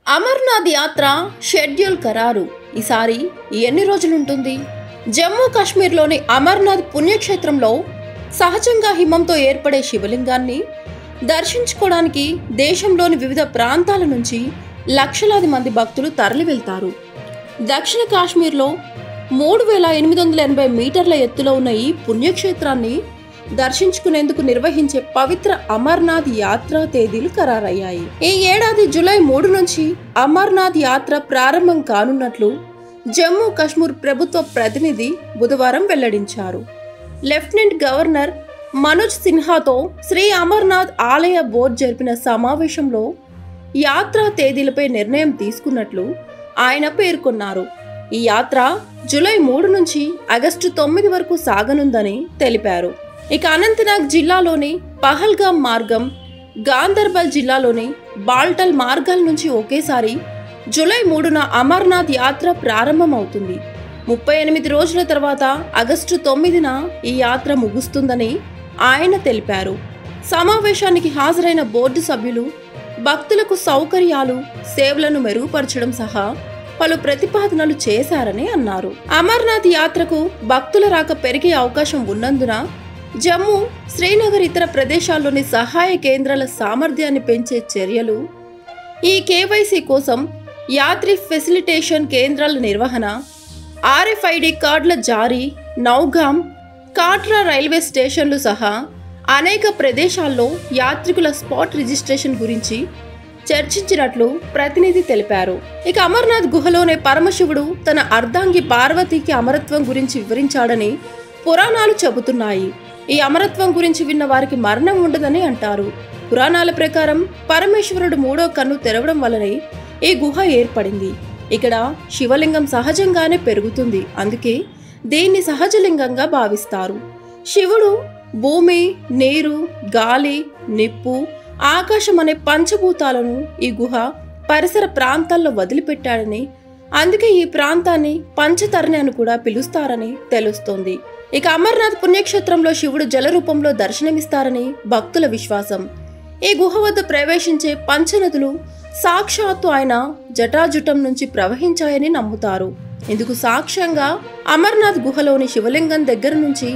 అమర్నాథ్ యాత్ర షెడ్యూల్ ఖరారు. ఈసారి ఎన్ని రోజులుంటుంది? జమ్మూ కాశ్మీర్లోని అమర్నాథ్ పుణ్యక్షేత్రంలో సహజంగా హిమంతో ఏర్పడే శివలింగాన్ని దర్శించుకోవడానికి దేశంలోని వివిధ ప్రాంతాల నుంచి లక్షలాది మంది భక్తులు తరలి వెళ్తారు. దక్షిణ కాశ్మీర్లో 3880 మీటర్ల ఎత్తులో ఉన్న ఈ పుణ్యక్షేత్రాన్ని దర్శించుకునేందుకు నిర్వహించే పవిత్ర అమర్నాథ్ యాత్ర తేదీలు ఖరారయ్యాయి. ఈ ఏడాది జూలై 3 నుంచి అమర్నాథ్ యాత్ర ప్రారంభం కానున్నట్లు జమ్మూ కాశ్మీర్ ప్రభుత్వ ప్రతినిధి బుధవారం వెల్లడించారు. లెఫ్టినెంట్ గవర్నర్ మనోజ్ సిన్హాతో శ్రీ అమర్నాథ్ ఆలయ బోర్డు జరిపిన సమావేశంలో యాత్రా తేదీలపై నిర్ణయం తీసుకున్నట్లు ఆయన పేర్కొన్నారు. ఈ యాత్ర జూలై 3 నుంచి ఆగస్టు 9 వరకు సాగనుందని తెలిపారు. ఇక అనంతనాగ్ జిల్లాలోని పహల్గామ్ మార్గం, గాందర్బల్ జిల్లాలోని బాల్టల్ మార్గాల నుంచి ఒకేసారి జూలై 3న అమర్నాథ్ యాత్ర ప్రారంభమవుతుంది. 38 రోజుల తర్వాత ఆగస్టు 9న ఈ యాత్ర ముగుస్తుందని ఆయన తెలిపారు. సమావేశానికి హాజరైన బోర్డు సభ్యులు భక్తులకు సౌకర్యాలు, సేవలను మెరుగుపరచడం సహా పలు ప్రతిపాదనలు చేశారని అన్నారు. అమర్నాథ్ యాత్రకు భక్తుల రాక పెరిగే అవకాశం ఉన్నందున జమ్మూ, శ్రీనగర్ ఇతర ప్రదేశాల్లోని సహాయ కేంద్రాల సామర్థ్యాన్ని పెంచే చర్యలు, ఈ కేవైసీ కోసం యాత్రి ఫెసిలిటేషన్ కేంద్రాల నిర్వహణ, RFID కార్డుల జారీ, నౌగామ్, కాట్రా రైల్వే స్టేషన్లు సహా అనేక ప్రదేశాల్లో యాత్రికుల స్పాట్ రిజిస్ట్రేషన్ గురించి చర్చించినట్లు ప్రతినిధి తెలిపారు. ఇక అమర్నాథ్ గుహలోనే పరమశివుడు తన అర్ధాంగి పార్వతీకి అమరత్వం గురించి వివరించాడని పురాణాలు చెబుతున్నాయి. ఈ అమరత్వం గురించి విన్న వారికి మరణం ఉండదని అంటారు. పురాణాల ప్రకారం పరమేశ్వరుడు 3వ కన్ను తెరవడం వల్లనే ఈ గుహ ఏర్పడింది. ఇక్కడ శివలింగం సహజంగానే పెరుగుతుంది. అందుకే దీన్ని సహజలింగంగా భావిస్తారు. శివుడు భూమి, నీరు, గాలి, నిప్పు, ఆకాశం అనే పంచభూతాలను ఈ గుహ పరిసర ప్రాంతాల్లో వదిలిపెట్టాడని, అందుకే ఈ ప్రాంతాన్ని పంచతరణి అని కూడా పిలుస్తారని తెలుస్తోంది. ఇక అమర్నాథ్ పుణ్యక్షేత్రంలో శివుడు జల రూపంలో దర్శనమిస్తారని భక్తుల విశ్వాసం. ఈ గుహ వద్ద ప్రవేశించే పంచనదులు సాక్షాత్తు ఆయన జటాజుటం నుంచి ప్రవహించాయని నమ్ముతారు. ఇందుకు సాక్ష్యంగా అమర్నాథ్ గుహలోని శివలింగం దగ్గర నుంచి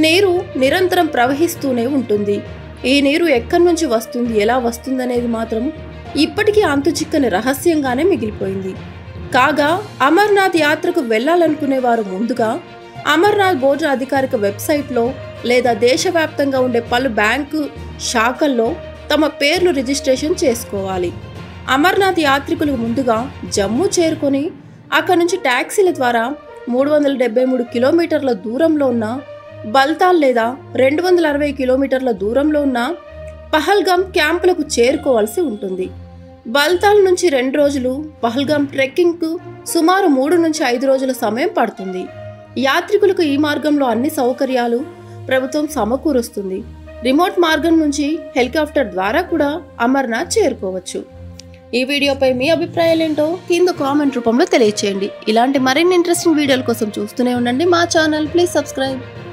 నీరు నిరంతరం ప్రవహిస్తూనే ఉంటుంది. ఈ నీరు ఎక్కడి నుంచి వస్తుంది, ఎలా వస్తుందనేది మాత్రం ఇప్పటికీ అంతుచిక్కని రహస్యంగానే మిగిలిపోయింది. కాగా అమర్నాథ్ యాత్రకు వెళ్లాలనుకునే వారు ముందుగా అమర్నాథ్ బోర్డు అధికారిక వెబ్సైట్లో లేదా దేశవ్యాప్తంగా ఉండే పలు బ్యాంకు శాఖల్లో తమ పేర్లు రిజిస్ట్రేషన్ చేసుకోవాలి. అమర్నాథ్ యాత్రికులు ముందుగా జమ్మూ చేరుకొని అక్కడి నుంచి ట్యాక్సీల ద్వారా 373 కిలోమీటర్ల దూరంలో ఉన్న బల్తాల్ లేదా 260 కిలోమీటర్ల దూరంలో ఉన్న పహల్గామ్ క్యాంపులకు చేరుకోవాల్సి ఉంటుంది. బల్తాల్ నుంచి 2 రోజులు, పహల్గామ్ ట్రెక్కింగ్కు సుమారు 3 నుంచి 5 రోజుల సమయం పడుతుంది. యాత్రికులకు ఈ మార్గంలో అన్ని సౌకర్యాలు ప్రభుత్వం సమకూరుస్తుంది. రిమోట్ మార్గం నుంచి హెలికాప్టర్ ద్వారా కూడా అమర్నాథ్ చేరుకోవచ్చు. ఈ వీడియోపై మీ అభిప్రాయాలేంటో కింద కామెంట్ రూపంలో తెలియచేయండి. ఇలాంటి మరిన్ని ఇంట్రెస్టింగ్ వీడియోల కోసం చూస్తూనే ఉండండి మా ఛానల్. Please subscribe.